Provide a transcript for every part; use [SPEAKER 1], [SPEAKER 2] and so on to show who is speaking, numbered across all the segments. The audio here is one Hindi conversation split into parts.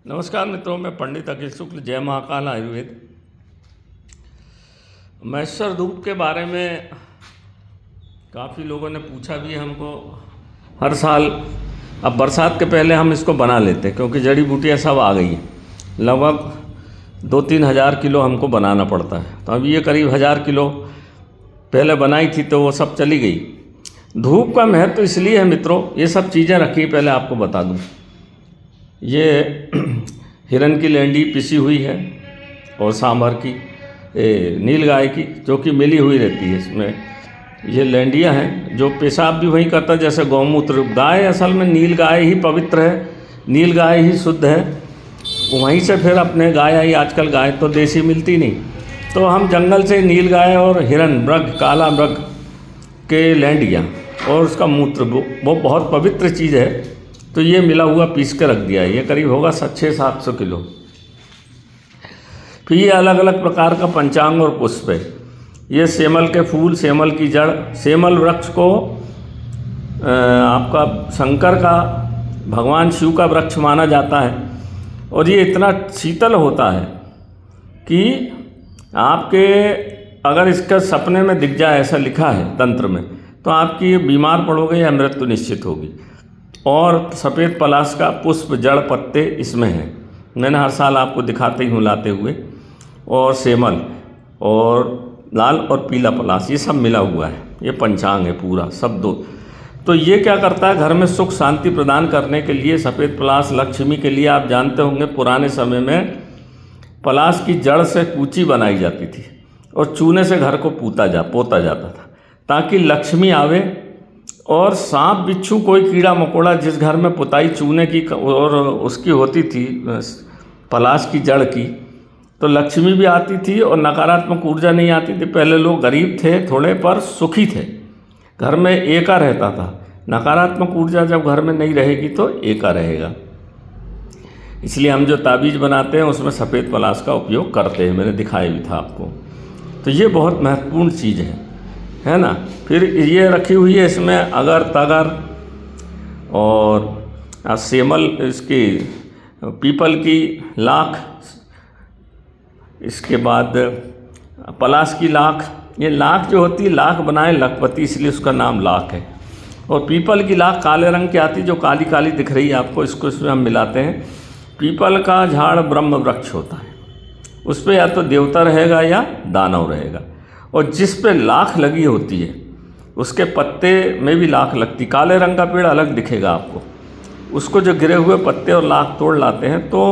[SPEAKER 1] नमस्कार मित्रों, मैं पंडित अखिल शुक्ल, जय महाकाल आयुर्वेद। मैसर धूप के बारे में काफ़ी लोगों ने पूछा भी हमको। हर साल अब बरसात के पहले हम इसको बना लेते हैं क्योंकि जड़ी बूटियाँ सब आ गई हैं। लगभग 2-3 हज़ार किलो हमको बनाना पड़ता है, तो अब ये करीब 1000 किलो पहले बनाई थी तो वो सब चली गई। धूप का महत्व इसलिए है मित्रों, ये सब चीज़ें रखी पहले आपको बता दूँ। ये हिरन की लेंडी पिसी हुई है और सांभर की नील गाय की, जो कि मिली हुई रहती है। इसमें ये लेंडियाँ हैं जो पेशाब भी वही करता है जैसे गौमूत्र। गाय असल में नील गाय ही पवित्र है, नील गाय ही शुद्ध है। वहीं से फिर अपने गाय आई। आजकल गाय तो देसी मिलती नहीं, तो हम जंगल से नील गाय और हिरन मृग, काला मृग के लेंडियाँ और उसका मूत्र वो बहुत पवित्र चीज़ है। तो ये मिला हुआ पीस के रख दिया है। ये करीब होगा 600-700 किलो। फिर ये अलग अलग प्रकार का पंचांग और पुष्प है। ये सेमल के फूल, सेमल की जड़। सेमल वृक्ष को आपका शंकर का, भगवान शिव का वृक्ष माना जाता है और ये इतना शीतल होता है कि आपके अगर इसका सपने में दिख जाए, ऐसा लिखा है तंत्र में, तो आपकी बीमार पड़ोगे या मृत्यु निश्चित होगी। और सफ़ेद पलाश का पुष्प, जड़, पत्ते इसमें हैं। मैंने हर साल आपको दिखाते ही हूँ लाते हुए। और सेमल और लाल और पीला पलाश, ये सब मिला हुआ है। ये पंचांग है पूरा, सब दो। तो ये क्या करता है, घर में सुख शांति प्रदान करने के लिए सफ़ेद पलाश लक्ष्मी के लिए। आप जानते होंगे पुराने समय में पलाश की जड़ से कूची बनाई जाती थी और चूने से घर को पोता जाता था ताकि लक्ष्मी आवे। और सांप बिच्छू, कोई कीड़ा मकोड़ा जिस घर में पुताई चूने की और उसकी होती थी, पलाश की जड़ की, तो लक्ष्मी भी आती थी और नकारात्मक ऊर्जा नहीं आती थी। पहले लोग गरीब थे थोड़े पर सुखी थे, घर में एका रहता था। नकारात्मक ऊर्जा जब घर में नहीं रहेगी तो एका रहेगा। इसलिए हम जो ताबीज़ बनाते हैं उसमें सफ़ेद पलाश का उपयोग करते हैं। मैंने दिखाया भी था आपको। तो ये बहुत महत्वपूर्ण चीज़ है ना। फिर ये रखी हुई है इसमें अगर तगर और सेमल, इसकी पीपल की लाख, इसके बाद पलाश की लाख। ये लाख जो होती है, लाख बनाए लखपति, इसलिए उसका नाम लाख है। और पीपल की लाख काले रंग की आती, जो काली काली दिख रही है आपको, इसको इसमें हम मिलाते हैं। पीपल का झाड़ ब्रह्म वृक्ष होता है, उस पर या तो देवता रहेगा या दानव रहेगा। और जिस पे लाख लगी होती है उसके पत्ते में भी लाख लगती। काले रंग का पेड़ अलग दिखेगा आपको, उसको जो गिरे हुए पत्ते और लाख तोड़ लाते हैं तो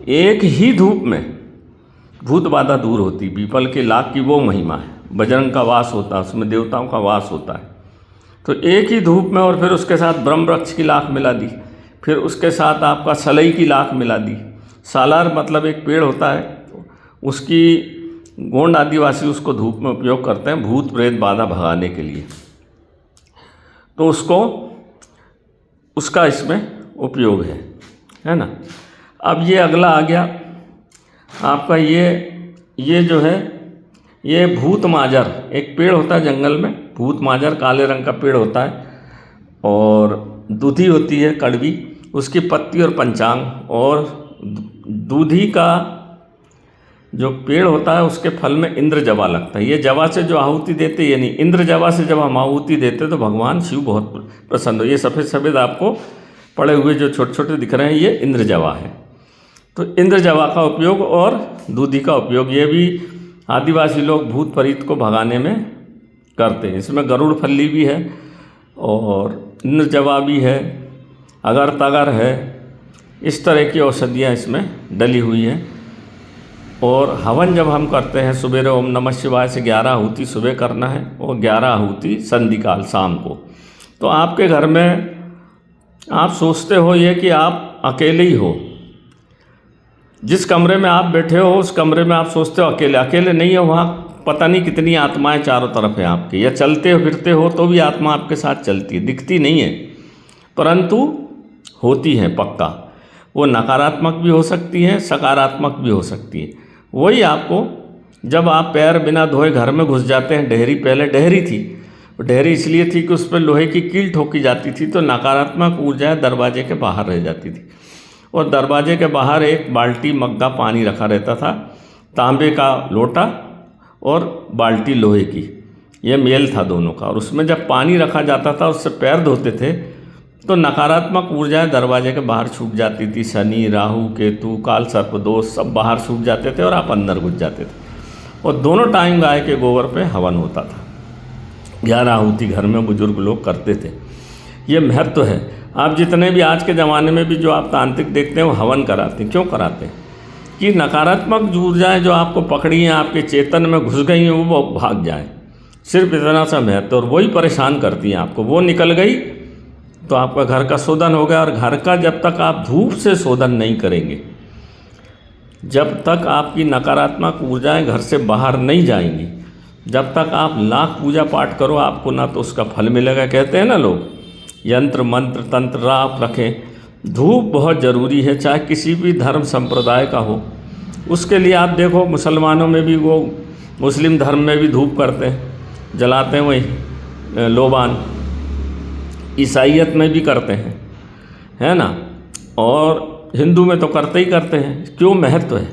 [SPEAKER 1] एक ही धूप में भूत बाधा दूर होती। पीपल के लाख की वो महिमा है। बजरंग का वास होता है उसमें, देवताओं का वास होता है। तो एक ही धूप में, और फिर उसके साथ ब्रह्म वृक्ष की लाख मिला दी, फिर उसके साथ आपका सलई की लाख मिला दी। सालार मतलब एक पेड़ होता है, उसकी गोंड आदिवासी उसको धूप में उपयोग करते हैं भूत प्रेत बाधा भगाने के लिए। तो उसका इसमें उपयोग है ना। अब ये अगला आ गया आपका, ये जो है, ये भूत माजर एक पेड़ होता है जंगल में। भूत माजर काले रंग का पेड़ होता है और दूधी होती है कड़वी, उसकी पत्ती और पंचांग। और दूधी का जो पेड़ होता है उसके फल में इंद्र जवा लगता है। ये जवा से जो आहुति देते, ये नहीं, इंद्र जवा से जब हम आहुति देते तो भगवान शिव बहुत प्रसन्न हो। ये सफ़ेद सफ़ेद आपको पड़े हुए जो छोटे छोटे दिख रहे हैं, ये इंद्र जवा है। तो इंद्र जवा का उपयोग और दूधी का उपयोग, ये भी आदिवासी लोग भूत प्रेत को भगाने में करते हैं। इसमें गरुड़ फल्ली भी है और इंद्र जवा भी है, अगर तगर है। इस तरह की औषधियाँ इसमें डली हुई हैं। और हवन जब हम करते हैं सुबह, ओम नमः शिवाय से 11 आहुति सुबह करना है और 11 आहुति संधिकाल शाम को। तो आपके घर में आप सोचते हो ये कि आप अकेले ही हो, जिस कमरे में आप बैठे हो उस कमरे में आप सोचते हो अकेले नहीं हो। वहाँ पता नहीं कितनी आत्माएं चारों तरफ है आपके, या चलते हो फिरते हो तो भी आत्मा आपके साथ चलती है, दिखती नहीं है परंतु होती है पक्का। वो नकारात्मक भी हो सकती है, सकारात्मक भी हो सकती है। वही आपको जब आप पैर बिना धोए घर में घुस जाते हैं, डहरी पहले डहरी थी, डहरी इसलिए थी कि उस पर लोहे की कील ठोकी जाती थी तो नकारात्मक ऊर्जा दरवाजे के बाहर रह जाती थी। और दरवाजे के बाहर एक बाल्टी मग्गा पानी रखा रहता था, तांबे का लोटा और बाल्टी लोहे की, ये मेल था दोनों का। और उसमें जब पानी रखा जाता था, उससे पैर धोते थे तो नकारात्मक ऊर्जाएं दरवाजे के बाहर छूट जाती थी। शनि, राहु, केतु, काल सर्पदोष सब बाहर छूट जाते थे और आप अंदर घुस जाते थे। और दोनों टाइम गाय के गोबर पे हवन होता था। 11 आहुति घर में बुजुर्ग लोग करते थे। ये महत्व है। आप जितने भी आज के ज़माने में भी जो आप तांत्रिक देखते हैं वो हवन कराते हैं। क्यों कराते हैं? कि नकारात्मक ऊर्जाएं जो आपको पकड़ी हैं, आपके चेतन में घुस गई हैं, वो भाग जाएं। सिर्फ इतना सा महत्व। और वही परेशान करती हैं आपको। वो निकल गई तो आपका घर का शोधन हो गया। और घर का जब तक आप धूप से शोधन नहीं करेंगे, जब तक आपकी नकारात्मक ऊर्जाएं घर से बाहर नहीं जाएंगी, जब तक आप लाख पूजा पाठ करो, आपको ना तो उसका फल मिलेगा। कहते हैं ना लोग, यंत्र मंत्र तंत्र आप रखें। धूप बहुत ज़रूरी है, चाहे किसी भी धर्म संप्रदाय का हो। उसके लिए आप देखो, मुसलमानों में भी वो मुस्लिम धर्म में भी धूप करते हैं, जलाते हैं वही लोबान। ईसाइयत में भी करते हैं, है ना। और हिंदू में तो करते ही करते हैं। क्यों महत्व है?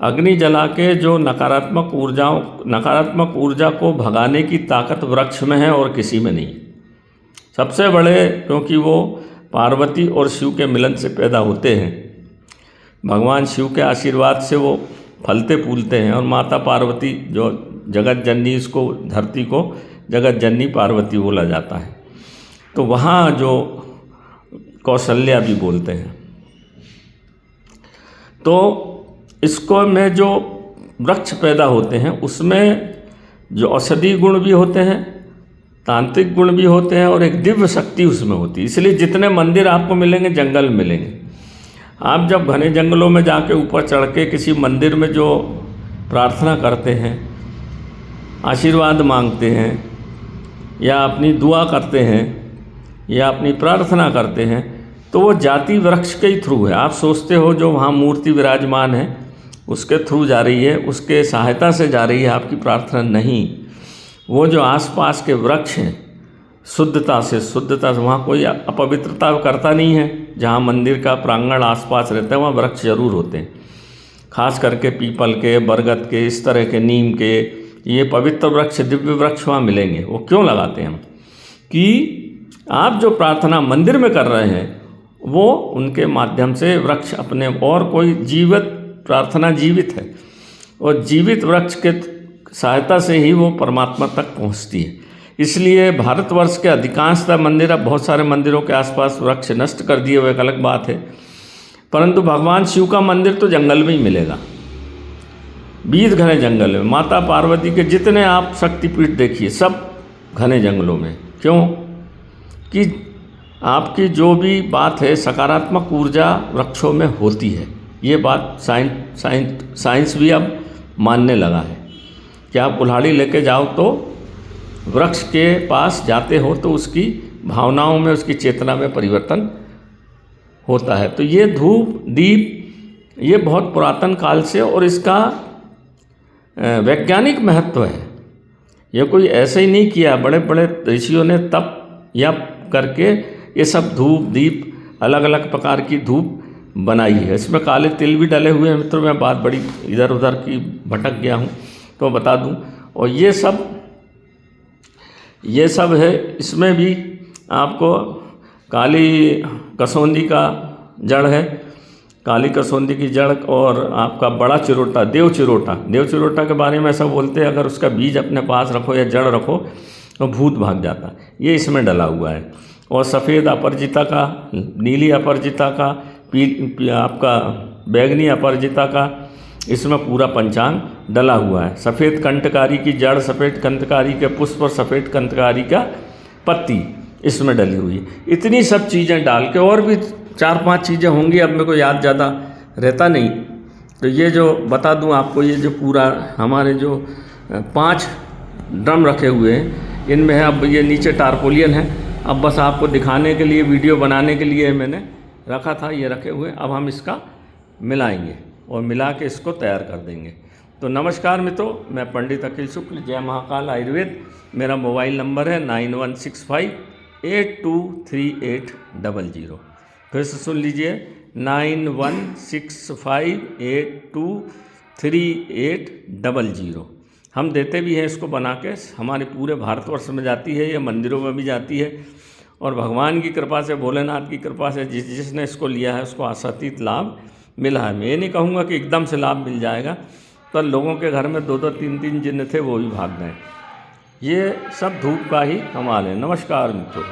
[SPEAKER 1] अग्नि जला के जो नकारात्मक ऊर्जा को भगाने की ताकत वृक्ष में है और किसी में नहीं। सबसे बड़े, क्योंकि वो पार्वती और शिव के मिलन से पैदा होते हैं। भगवान शिव के आशीर्वाद से वो फलते फूलते हैं। और माता पार्वती जो जगत जननी, इसको धरती को जगत जननी पार्वती बोला जाता है। तो वहाँ जो कौशल्या भी बोलते हैं। तो इसको में जो वृक्ष पैदा होते हैं, उसमें जो औषधि गुण भी होते हैं, तांत्रिक गुण भी होते हैं और एक दिव्य शक्ति उसमें होती है। इसलिए जितने मंदिर आपको मिलेंगे, जंगल मिलेंगे। आप जब घने जंगलों में जाके ऊपर चढ़ के किसी मंदिर में जो प्रार्थना करते हैं, आशीर्वाद मांगते हैं, या अपनी दुआ करते हैं, या अपनी प्रार्थना करते हैं, तो वो जाति वृक्ष के ही थ्रू है। आप सोचते हो जो वहाँ मूर्ति विराजमान है उसके थ्रू जा रही है, उसके सहायता से जा रही है आपकी प्रार्थना। नहीं, वो जो आसपास के वृक्ष हैं, शुद्धता से वहाँ कोई अपवित्रता करता नहीं है। जहाँ मंदिर का प्रांगण आसपास रहता है वहाँ वृक्ष जरूर होते हैं, खास करके पीपल के, बरगद के, इस तरह के, नीम के, ये पवित्र वृक्ष, दिव्य वृक्ष वहाँ मिलेंगे। वो क्यों लगाते हैं हम? कि आप जो प्रार्थना मंदिर में कर रहे हैं वो उनके माध्यम से वृक्ष अपने, और कोई जीवित प्रार्थना जीवित है, और जीवित वृक्ष के सहायता से ही वो परमात्मा तक पहुंचती है। इसलिए भारतवर्ष के अधिकांशतः मंदिर, अब बहुत सारे मंदिरों के आसपास वृक्ष नष्ट कर दिए हुए, एक अलग बात है। परंतु भगवान शिव का मंदिर तो जंगल में ही मिलेगा, बीज घने जंगल में। माता पार्वती के जितने आप शक्तिपीठ देखिए, सब घने जंगलों में। क्यों? कि आपकी जो भी बात है, सकारात्मक ऊर्जा वृक्षों में होती है। ये बात साइंस भी अब मानने लगा है कि आप कुल्हाड़ी लेके जाओ तो वृक्ष के पास जाते हो तो उसकी भावनाओं में, उसकी चेतना में परिवर्तन होता है। तो ये धूप दीप, ये बहुत पुरातन काल से, और इसका वैज्ञानिक महत्व है। ये कोई ऐसे ही नहीं किया, बड़े बड़े ऋषियों ने तप या करके ये सब धूप दीप, अलग अलग प्रकार की धूप बनाई है। इसमें काले तिल भी डले हुए हैं। मित्रों, मैं बात बड़ी इधर उधर की भटक गया हूँ तो बता दूँ। और ये सब है। इसमें भी आपको काली कसौंदी का जड़ है, काली कसौंदी की जड़, और आपका बड़ा चिरोटा, देव चिरोटा के बारे में ऐसा बोलते हैं, अगर उसका बीज अपने पास रखो या जड़ रखो तो भूत भाग जाता। ये इसमें डला हुआ है। और सफ़ेद अपराजिता का, नीली अपराजिता का, आपका बैगनी अपराजिता का, इसमें पूरा पंचांग डला हुआ है। सफ़ेद कंटकारी की जड़, सफ़ेद कंटकारी के पुष्प और सफ़ेद कंटकारी का पत्ती इसमें डली हुई है। इतनी सब चीज़ें डाल के, और भी 4-5 चीज़ें होंगी, अब मेरे को याद ज़्यादा रहता नहीं। तो ये जो बता दूं आपको, ये जो पूरा हमारे जो 5 ड्रम रखे हुए हैं, इनमें है, अब ये नीचे टारपोलियन है। अब बस आपको दिखाने के लिए, वीडियो बनाने के लिए मैंने रखा था, ये रखे हुए। अब हम इसका मिलाएंगे और मिला के इसको तैयार कर देंगे। तो नमस्कार मित्रों, मैं पंडित अखिल शुक्ल, जय महाकाल आयुर्वेद। मेरा मोबाइल नंबर है 9165823800। फिर से सुन लीजिए, 9165823800। हम देते भी हैं इसको बना के, हमारे पूरे भारतवर्ष में जाती है, ये मंदिरों में भी जाती है। और भगवान की कृपा से, भोलेनाथ की कृपा से जिसने इसको लिया है उसको आशातीत लाभ मिला है। मैं ये नहीं कहूँगा कि एकदम से लाभ मिल जाएगा, पर लोगों के घर में 2-2 3-3 जिन्न थे, वो भी भाग गए। ये सब धूप का ही कमाल है। नमस्कार मित्रों।